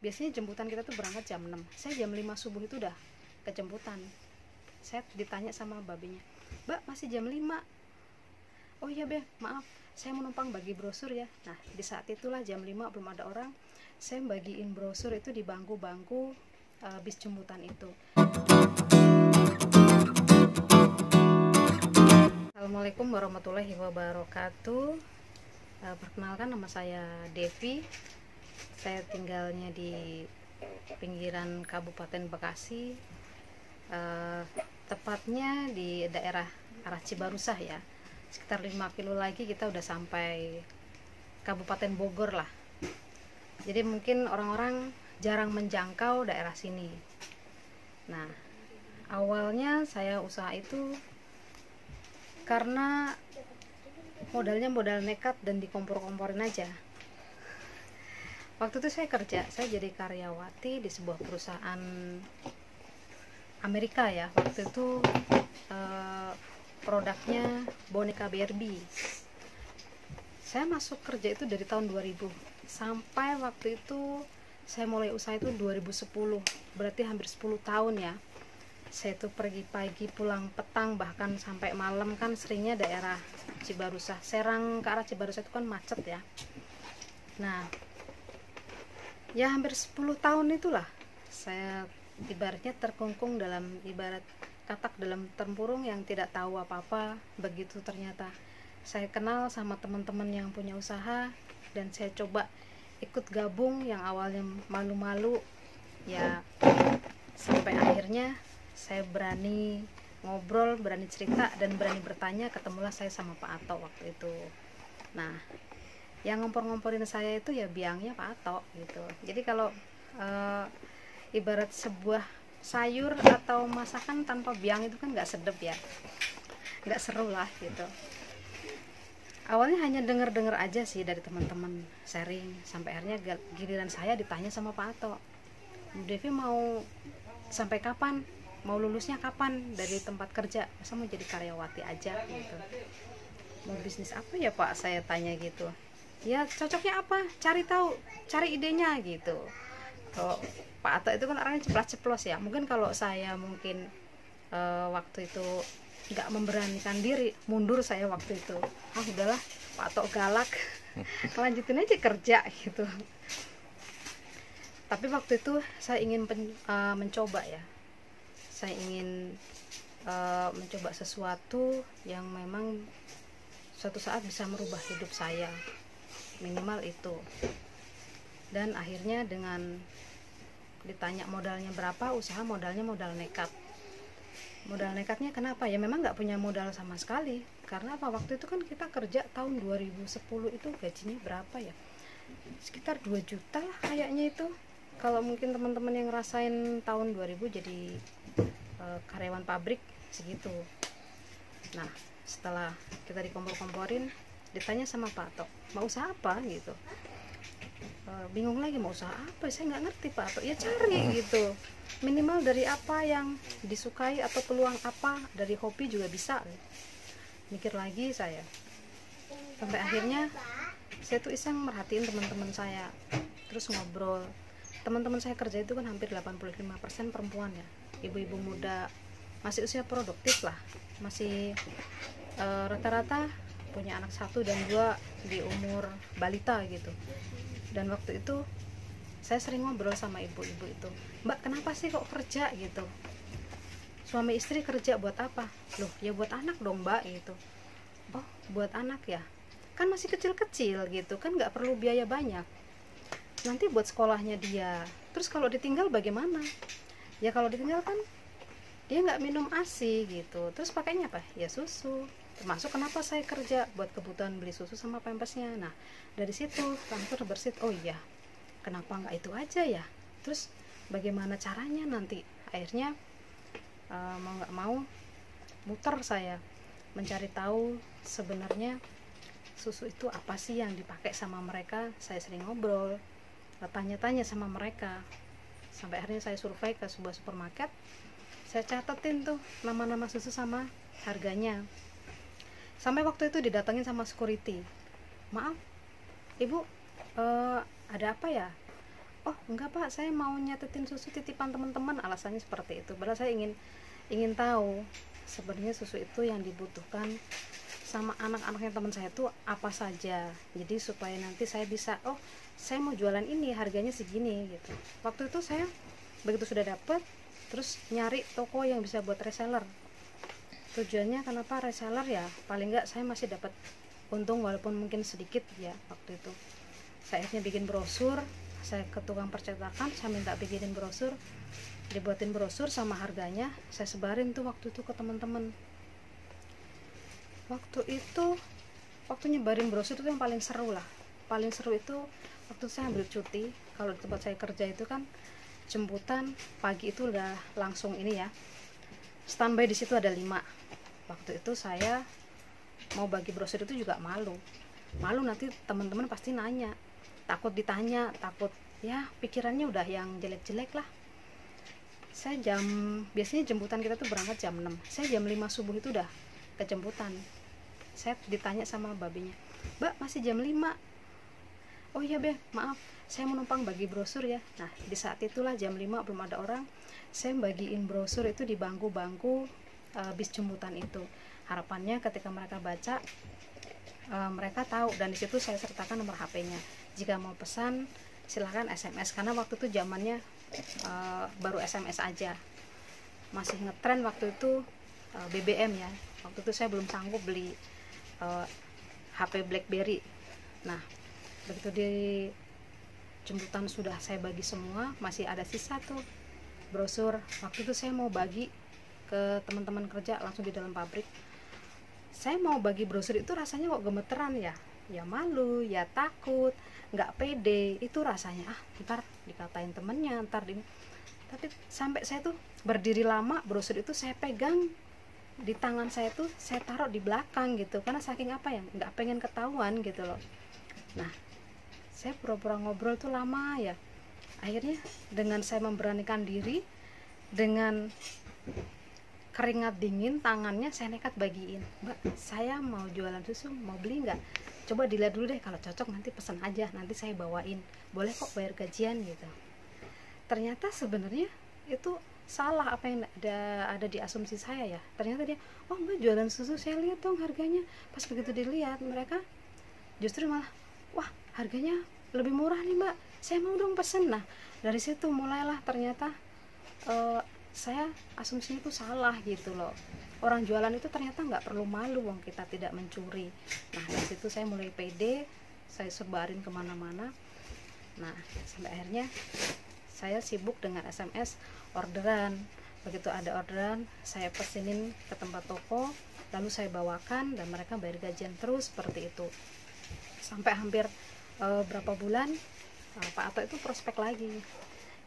biasanya jemputan kita tuh berangkat jam 6. Saya jam 5 subuh itu udah ke jemputan. Saya ditanya sama babinya, "Mbak, masih jam 5?" "Oh iya Be, maaf, saya mau numpang bagi brosur ya." Nah, di saat itulah jam 5 belum ada orang, saya bagiin brosur itu di bangku-bangku bis jemputan itu. Assalamualaikum warahmatullahi wabarakatuh. Perkenalkan, nama saya Devi. Saya tinggalnya di pinggiran Kabupaten Bekasi, tepatnya di daerah arah Cibarusah ya. Sekitar 5 kilo lagi kita udah sampai Kabupaten Bogor lah. Jadi mungkin orang-orang jarang menjangkau daerah sini. Nah, awalnya saya usaha itu karena modalnya modal nekat dan dikompor-komporin aja. Waktu itu saya kerja, saya jadi karyawati di sebuah perusahaan Amerika ya. Waktu itu produknya boneka Barbie. Saya masuk kerja itu dari tahun 2000 sampai waktu itu saya mulai usaha itu 2010, berarti hampir 10 tahun ya. Saya tuh pergi pagi pulang petang, bahkan sampai malam, kan seringnya daerah Cibarusah, Serang ke arah Cibarusah itu kan macet ya. Nah, ya hampir 10 tahun itulah saya ibaratnya terkungkung dalam ibarat katak dalam tempurung yang tidak tahu apa-apa. Begitu ternyata saya kenal sama teman-teman yang punya usaha dan saya coba ikut gabung, yang awalnya malu-malu ya, sampai akhirnya saya berani ngobrol, berani cerita, dan berani bertanya. Ketemulah saya sama Pak Ato waktu itu. Nah, yang ngompor-ngomporin saya itu ya biangnya Pak Ato gitu. Jadi kalau ibarat sebuah sayur atau masakan tanpa biang itu kan nggak sedap ya, nggak seru lah gitu. Awalnya hanya dengar-dengar aja sih dari teman-teman sharing, sampai akhirnya giliran saya ditanya sama Pak Ato, "Bu Devi mau sampai kapan? Mau lulusnya kapan dari tempat kerja? Masa mau jadi karyawati aja gitu? Mau bisnis apa ya Pak?" Saya tanya gitu. "Ya cocoknya apa? Cari tahu, cari idenya gitu." Kalau Pak Ato itu kan orangnya ceplas-ceplos ya. Mungkin kalau saya mungkin waktu itu nggak memberanikan diri, mundur saya waktu itu. Udahlah, Pak Ato galak, lanjutin aja kerja gitu. Tapi waktu itu saya ingin mencoba ya. Saya ingin mencoba sesuatu yang memang suatu saat bisa merubah hidup saya, minimal itu. Dan akhirnya dengan ditanya modalnya berapa, usaha modalnya modal nekat. Modal nekatnya kenapa? Ya memang nggak punya modal sama sekali. Karena apa? Waktu itu kan kita kerja tahun 2010 itu gajinya berapa ya? Sekitar 2 juta lah kayaknya itu. Kalau mungkin teman-teman yang ngerasain tahun 2000 jadi karyawan pabrik segitu. Nah, setelah kita dikompor-komporin, ditanya sama Pak Ato, "Mau usaha apa?" gitu. Bingung lagi mau usaha apa, saya nggak ngerti Pak Ato. Ya cari gitu, minimal dari apa yang disukai atau peluang apa, dari hobi juga bisa. Mikir lagi saya, sampai akhirnya saya tuh iseng merhatiin teman-teman saya, terus ngobrol. Teman-teman saya kerja itu kan hampir 85% perempuan ya, ibu-ibu muda, masih usia produktif lah, masih rata-rata punya anak 1 dan 2 di umur balita gitu. Dan waktu itu saya sering ngobrol sama ibu-ibu itu, "Mbak, kenapa sih kok kerja gitu? Suami istri kerja buat apa?" "Loh, ya buat anak dong Mbak," gitu. "Oh, buat anak ya? Kan masih kecil-kecil gitu kan, nggak perlu biaya banyak. Nanti buat sekolahnya dia. Terus kalau ditinggal bagaimana? Ya kalau ditinggal kan dia nggak minum ASI gitu. Terus pakainya apa? Ya susu." Termasuk kenapa saya kerja, buat kebutuhan beli susu sama pampasnya. Nah, dari situ langsung bersit, oh iya, kenapa nggak itu aja ya? Terus bagaimana caranya nanti? Akhirnya mau nggak mau muter saya mencari tahu sebenarnya susu itu apa sih yang dipakai sama mereka. Saya sering ngobrol, tanya-tanya sama mereka, sampai akhirnya saya survei ke sebuah supermarket. Saya catetin tuh nama-nama susu sama harganya. Sampai waktu itu didatengin sama security, "Maaf Ibu, ada apa ya? oh enggak Pak, saya mau nyatetin susu titipan teman-teman, alasannya seperti itu. Padahal saya ingin tahu sebenarnya susu itu yang dibutuhkan sama anak-anaknya teman saya itu apa saja, jadi supaya nanti saya bisa, oh saya mau jualan ini harganya segini gitu. Waktu itu saya begitu sudah dapat, terus nyari toko yang bisa buat reseller. Tujuannya kenapa reseller, ya paling enggak saya masih dapat untung walaupun mungkin sedikit ya. Waktu itu saya akhirnya bikin brosur, saya ke tukang percetakan, saya minta bikinin brosur, dibuatin brosur sama harganya, saya sebarin tuh waktu itu ke teman-teman. Waktu nyebarin brosur itu yang paling seru lah. Paling seru itu waktu saya ambil cuti. Kalau di tempat saya kerja itu kan jemputan pagi itu udah langsung ini ya, standby di situ ada 5. Waktu itu saya mau bagi brosur itu juga malu nanti teman-teman pasti nanya, takut ditanya, takut ya pikirannya udah yang jelek-jelek lah. Biasanya jemputan kita tuh berangkat jam 6, saya jam 5 subuh itu udah ke jemputan. Saya ditanya sama babinya, Mbak masih jam 5? Oh iya Be, maaf saya mau numpang bagi brosur ya. Nah di saat itulah jam 5 belum ada orang, saya bagiin brosur itu di bangku-bangku bis jemputan itu. Harapannya ketika mereka baca, mereka tahu, dan disitu saya sertakan nomor HP-nya. Jika mau pesan silahkan SMS, karena waktu itu zamannya baru SMS aja, masih ngetren waktu itu BBM ya. Waktu itu saya belum sanggup beli HP BlackBerry. Nah begitu di jemputan sudah saya bagi semua, masih ada sisa tuh brosur. Waktu itu saya mau bagi ke teman-teman kerja langsung di dalam pabrik. Saya mau bagi brosur itu rasanya kok gemeteran ya, malu, ya takut, nggak pede itu rasanya. Ntar dikatain temennya, tapi sampai saya tuh berdiri lama, brosur itu saya pegang di tangan saya tuh, saya taruh di belakang gitu, karena saking nggak pengen ketahuan gitu loh. Nah saya pura-pura ngobrol tuh lama ya. Akhirnya dengan saya memberanikan diri, dengan keringat dingin tangannya, saya nekat bagiin. Mbak saya mau jualan susu, mau beli nggak? Coba dilihat dulu deh, kalau cocok nanti pesan aja, nanti saya bawain, boleh kok bayar gajian gitu. Ternyata sebenarnya itu salah apa yang ada di asumsi saya ya. Ternyata dia, oh Mbak jualan susu, saya lihat dong harganya. Pas begitu dilihat, mereka justru malah, wah harganya lebih murah nih Mbak, saya mau dong pesen. Nah dari situ mulailah ternyata saya asumsinya itu salah gitu loh. Orang jualan itu ternyata nggak perlu malu, wong kita tidak mencuri. Nah dari situ saya mulai pede, saya sebarin kemana-mana. Nah sampai akhirnya saya sibuk dengan SMS orderan. Begitu ada orderan, saya pesenin ke tempat toko, lalu saya bawakan dan mereka bayar gajian terus seperti itu. Sampai hampir berapa bulan, Pak Ato itu prospek lagi,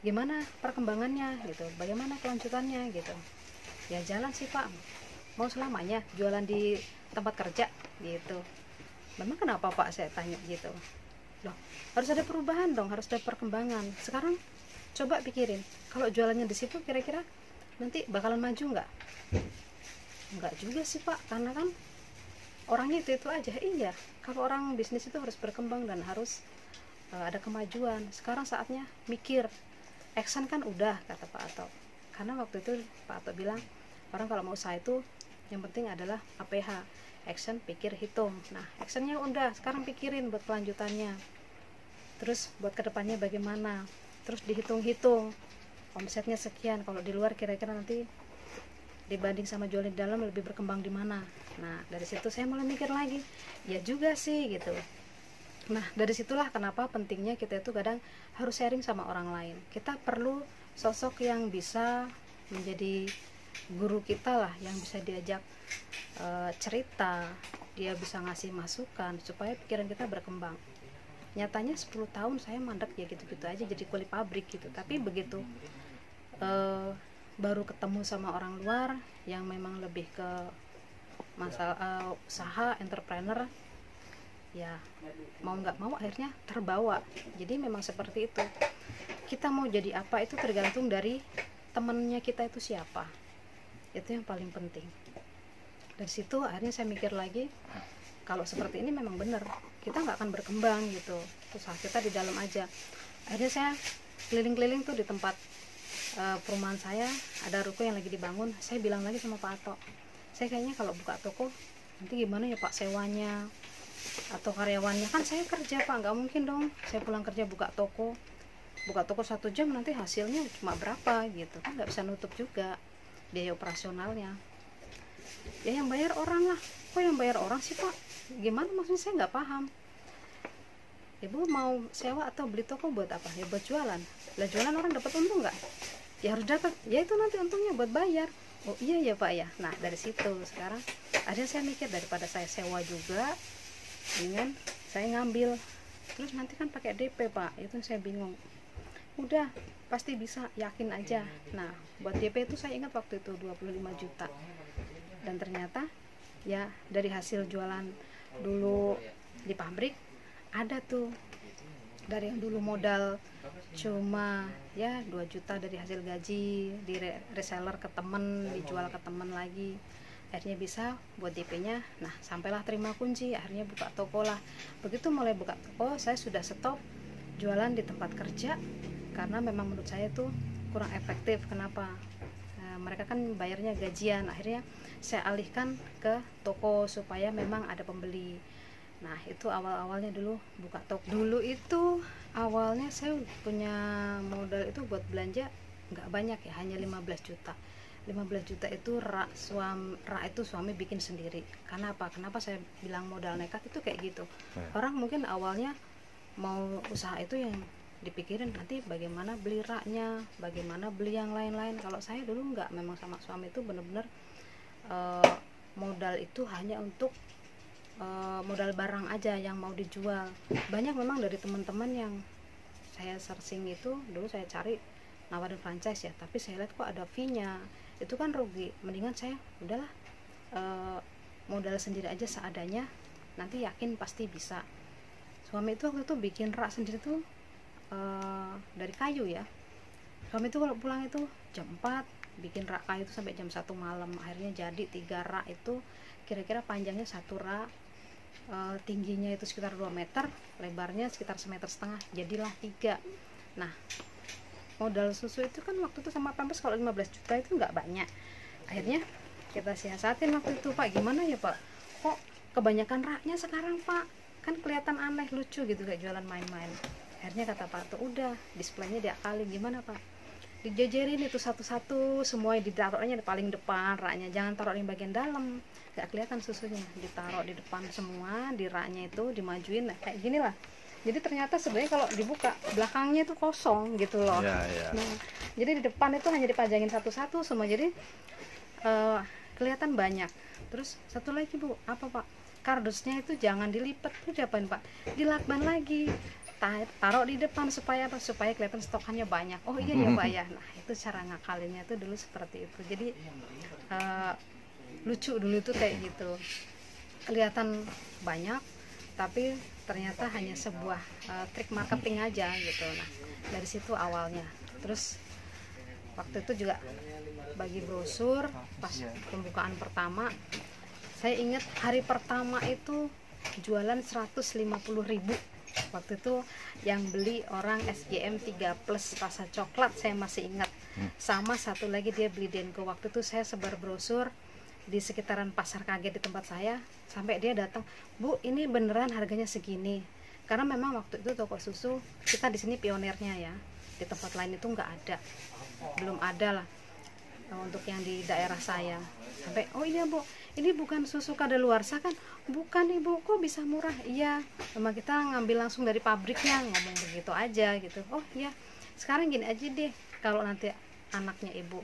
gimana perkembangannya gitu, bagaimana kelanjutannya gitu. Ya jalan sih Pak, mau selamanya jualan di tempat kerja gitu. Memang kenapa Pak, saya tanya gitu. Loh harus ada perubahan dong, harus ada perkembangan. Sekarang coba pikirin, kalau jualannya di situ kira-kira nanti bakalan maju nggak? Nggak juga sih Pak, karena kan orangnya itu aja. Iya, kalau orang bisnis itu harus berkembang dan harus ada kemajuan. Sekarang saatnya mikir. Action kan udah, kata Pak Ato. Karena waktu itu Pak Ato bilang, orang kalau mau usaha itu yang penting adalah APH, action, pikir, hitung. Nah actionnya udah, sekarang pikirin buat kelanjutannya, terus buat kedepannya bagaimana, terus dihitung-hitung omsetnya sekian, kalau di luar kira-kira nanti dibanding sama jual di dalam lebih berkembang di mana. Nah dari situ saya mulai mikir lagi, ya juga sih gitu. Nah dari situlah kenapa pentingnya kita itu kadang harus sharing sama orang lain. Kita perlu sosok yang bisa menjadi guru kita lah, yang bisa diajak cerita, dia bisa ngasih masukan supaya pikiran kita berkembang. Nyatanya 10 tahun saya mandek ya gitu-gitu aja jadi kuli pabrik gitu. Tapi begitu baru ketemu sama orang luar yang memang lebih ke masalah usaha, entrepreneur, ya mau nggak mau akhirnya terbawa. Jadi memang seperti itu, kita mau jadi apa itu tergantung dari temennya kita itu siapa, itu yang paling penting. Dari situ akhirnya saya mikir lagi, kalau seperti ini memang benar kita nggak akan berkembang gitu, usaha kita di dalam aja. Akhirnya saya keliling-keliling tuh di tempat perumahan saya ada ruko yang lagi dibangun. Saya bilang lagi sama Pak Ato, saya kayaknya kalau buka toko nanti gimana ya Pak sewanya atau karyawannya, kan saya kerja Pak, nggak mungkin dong saya pulang kerja buka toko 1 jam nanti hasilnya cuma berapa gitu kan, nggak bisa nutup juga biaya operasionalnya. Ya yang bayar orang lah. Kok yang bayar orang sih Pak, gimana maksudnya, saya nggak paham. Ibu mau sewa atau beli toko buat apa? Ya buat jualan. Lah jualan orang dapat untung nggak? Ya harus dapat, ya itu nanti untungnya buat bayar. Oh iya ya Pak ya. Nah dari situ sekarang akhirnya saya mikir, daripada saya sewa juga dengan saya ngambil terus nanti kan pakai DP Pak, itu saya bingung. Udah pasti bisa, yakin aja. Nah buat DP itu saya ingat waktu itu 25 juta, dan ternyata ya dari hasil jualan dulu di pabrik ada tuh, dari yang dulu modal cuma ya 2 juta dari hasil gaji, di reseller ke temen, dijual ke temen lagi, akhirnya bisa buat DP-nya. Nah sampailah terima kunci, akhirnya buka toko lah. Begitu mulai buka toko, saya sudah stop jualan di tempat kerja karena memang menurut saya tuh kurang efektif. Kenapa? Mereka kan bayarnya gajian. Akhirnya saya alihkan ke toko supaya memang ada pembeli. Nah itu awal-awalnya dulu buka toko. Dulu itu awalnya saya punya modal itu buat belanja nggak banyak ya, hanya 15 juta. 15 juta itu rak itu suami bikin sendiri. Karena apa? Kenapa saya bilang modal nekat itu kayak gitu. Orang mungkin awalnya mau usaha itu yang dipikirin nanti bagaimana beli raknya, bagaimana beli yang lain-lain. Kalau saya dulu nggak, memang sama suami itu bener-bener modal itu hanya untuk modal barang aja yang mau dijual. Banyak memang dari teman-teman yang saya searching itu dulu saya cari nawarin franchise ya, tapi saya lihat kok ada fee-nya, itu kan rugi. Mendingan saya udahlah modal sendiri aja seadanya, nanti yakin pasti bisa. Suami itu waktu itu bikin rak sendiri tuh dari kayu ya. Suami itu kalau pulang itu jam 4 bikin rak kayu itu sampai jam 1 malam. Akhirnya jadi 3 rak itu, kira-kira panjangnya 1 rak, tingginya itu sekitar 2 meter, lebarnya sekitar 1,5 meter, jadilah 3. Nah modal susu itu kan waktu itu sama Pampers kalau 15 juta itu nggak banyak. Akhirnya kita siasatin waktu itu, Pak gimana ya Pak, kok kebanyakan raknya sekarang Pak, kan kelihatan aneh, lucu gitu kayak jualan main-main. Akhirnya kata Pak tuh udah displaynya diakalin. Gimana Pak, dijajarin itu satu-satu, semua ditaruhnya di paling depan raknya, jangan taruh di bagian dalam, nggak kelihatan susunya, ditaruh di depan semua, di raknya itu dimajuin. Nah, kayak gini lah. Jadi ternyata sebenarnya kalau dibuka belakangnya itu kosong gitu loh. Nah, jadi di depan itu hanya dipajangin satu-satu semua, jadi kelihatan banyak. Terus satu lagi Bu, apa Pak, kardusnya itu jangan dilipat, itu diapain Pak, dilakban lagi, taruh di depan supaya apa, supaya kelihatan stokannya banyak. Oh iya ya Pak ya. Nah itu cara ngakalinnya tuh dulu seperti itu. Jadi lucu dulu tuh kayak gitu, kelihatan banyak tapi ternyata hanya sebuah trik marketing aja gitu. Nah dari situ awalnya. Terus waktu itu juga bagi brosur pas pembukaan pertama, saya ingat hari pertama itu jualan 150.000. Waktu itu yang beli orang SGM 3 plus rasa coklat, saya masih ingat. Sama satu lagi dia beli Denko. Waktu itu saya sebar brosur di sekitaran pasar kaget di tempat saya, sampai dia datang, Bu ini beneran harganya segini. Karena memang waktu itu toko susu kita di sini pionirnya ya, di tempat lain itu nggak ada, belum ada lah untuk yang di daerah saya. Sampai oh iya Bu, ini bukan susu kadaluarsa kan? Bukan Ibu, kok bisa murah? Iya, memang kita ngambil langsung dari pabriknya, ngomong begitu aja gitu. Oh iya, sekarang gini aja deh, kalau nanti anaknya Ibu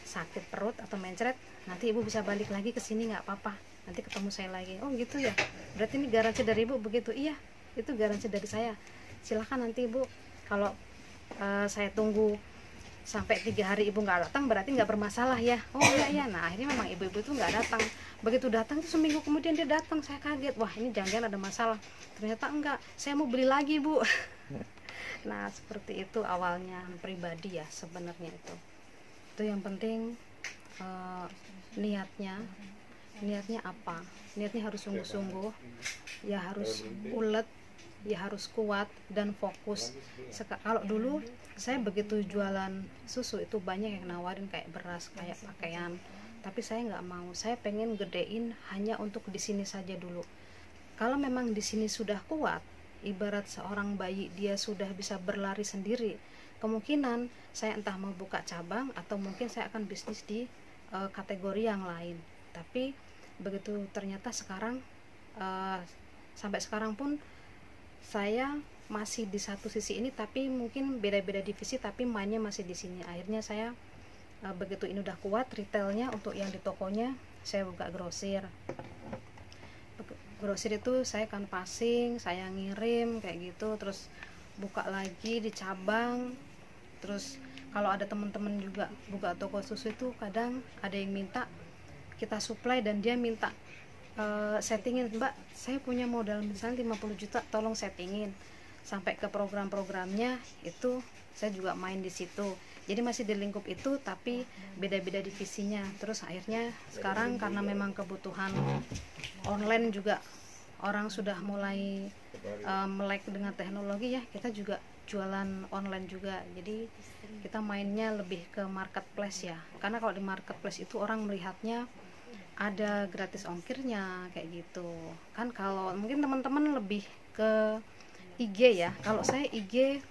sakit perut atau mencret, nanti Ibu bisa balik lagi ke sini nggak apa-apa, nanti ketemu saya lagi. Oh gitu ya, berarti ini garansi dari Ibu begitu? Iya, itu garansi dari saya, silahkan nanti Ibu, kalau saya tunggu sampai 3 hari Ibu nggak datang berarti nggak bermasalah ya. Oh iya. Nah akhirnya memang ibu-ibu itu nggak datang. Begitu datang tuh seminggu kemudian dia datang, saya kaget, wah ini jangan-jangan ada masalah. Ternyata enggak, saya mau beli lagi Bu. Nah seperti itu awalnya pribadi ya sebenarnya itu yang penting. Niatnya apa, niatnya harus sungguh-sungguh ya, harus ulet, ya harus kuat dan fokus. Kalau dulu saya begitu jualan susu itu banyak yang nawarin kayak beras, kayak pakaian, tapi saya nggak mau. Saya pengen gedein hanya untuk di sini saja dulu. Kalau memang di sini sudah kuat, ibarat seorang bayi dia sudah bisa berlari sendiri, kemungkinan saya entah mau buka cabang atau mungkin saya akan bisnis di kategori yang lain. Tapi begitu ternyata sekarang sampai sekarang pun saya masih di satu sisi ini, tapi mungkin beda-beda divisi, tapi mainnya masih di sini. Akhirnya saya begitu ini udah kuat retailnya, untuk yang di tokonya saya buka grosir. Grosir itu saya kan passing, saya ngirim kayak gitu, terus buka lagi di cabang. Terus kalau ada teman-teman juga buka toko susu itu kadang ada yang minta kita supply dan dia minta settingin, Mbak saya punya modal misalnya 50 juta tolong settingin, sampai ke program-programnya itu saya juga main di situ. Jadi masih di lingkup itu tapi beda-beda divisinya. Terus akhirnya sekarang karena memang kebutuhan online juga, orang sudah mulai melek dengan teknologi ya, kita juga jualan online juga. Jadi kita mainnya lebih ke marketplace ya, karena kalau di marketplace itu orang melihatnya ada gratis ongkirnya kayak gitu kan. Kalau mungkin teman-teman lebih ke IG ya, kalau saya IG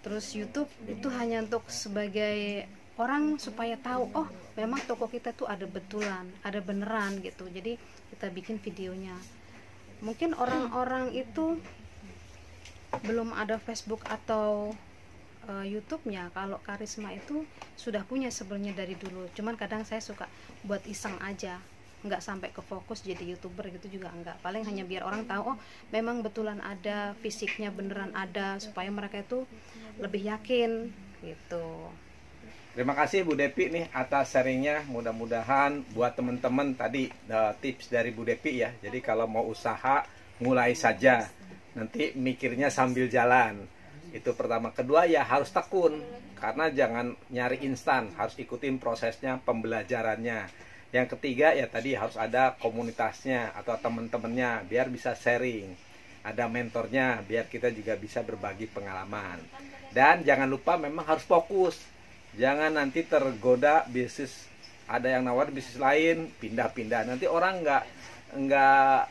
terus YouTube itu hanya untuk sebagai orang supaya tahu, oh memang toko kita tuh ada betulan, ada beneran gitu. Jadi kita bikin videonya. Mungkin orang-orang itu belum ada Facebook atau YouTube-nya. Kalau Karisma itu sudah punya sebenarnya dari dulu, cuman kadang saya suka buat iseng aja, nggak sampai ke fokus jadi YouTuber gitu juga enggak. Paling hanya biar orang tahu, oh memang betulan ada, fisiknya beneran ada, supaya mereka itu lebih yakin gitu. Terima kasih Bu Depi nih atas sharingnya. Mudah-mudahan buat teman-teman tadi tips dari Bu Depi ya. Jadi kalau mau usaha mulai saja, nanti mikirnya sambil jalan. Itu pertama. Kedua ya harus tekun, karena jangan nyari instan, harus ikutin prosesnya, pembelajarannya. Yang ketiga ya tadi harus ada komunitasnya atau teman-temannya biar bisa sharing, ada mentornya biar kita juga bisa berbagi pengalaman. Dan jangan lupa memang harus fokus, jangan nanti tergoda bisnis, ada yang nawar bisnis lain pindah-pindah, nanti orang nggak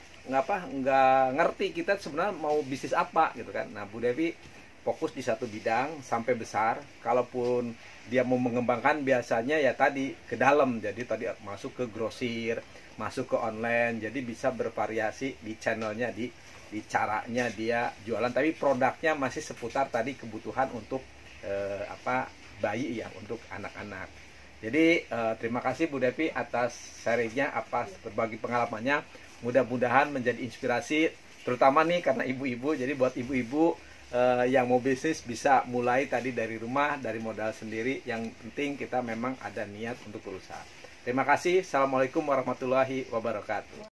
ngerti kita sebenarnya mau bisnis apa gitu kan. Nah Bu Devi fokus di satu bidang sampai besar. Kalaupun dia mau mengembangkan biasanya ya tadi ke dalam, jadi tadi masuk ke grosir, masuk ke online, jadi bisa bervariasi di channelnya, di caranya dia jualan, tapi produknya masih seputar tadi kebutuhan untuk bayi ya, untuk anak-anak. Jadi terima kasih Bu Devi atas sharingnya, berbagi pengalamannya. Mudah-mudahan menjadi inspirasi, terutama nih karena ibu-ibu. Jadi buat ibu-ibu yang mau bisnis bisa mulai tadi dari rumah, dari modal sendiri. Yang penting kita memang ada niat untuk berusaha. Terima kasih. Assalamualaikum warahmatullahi wabarakatuh.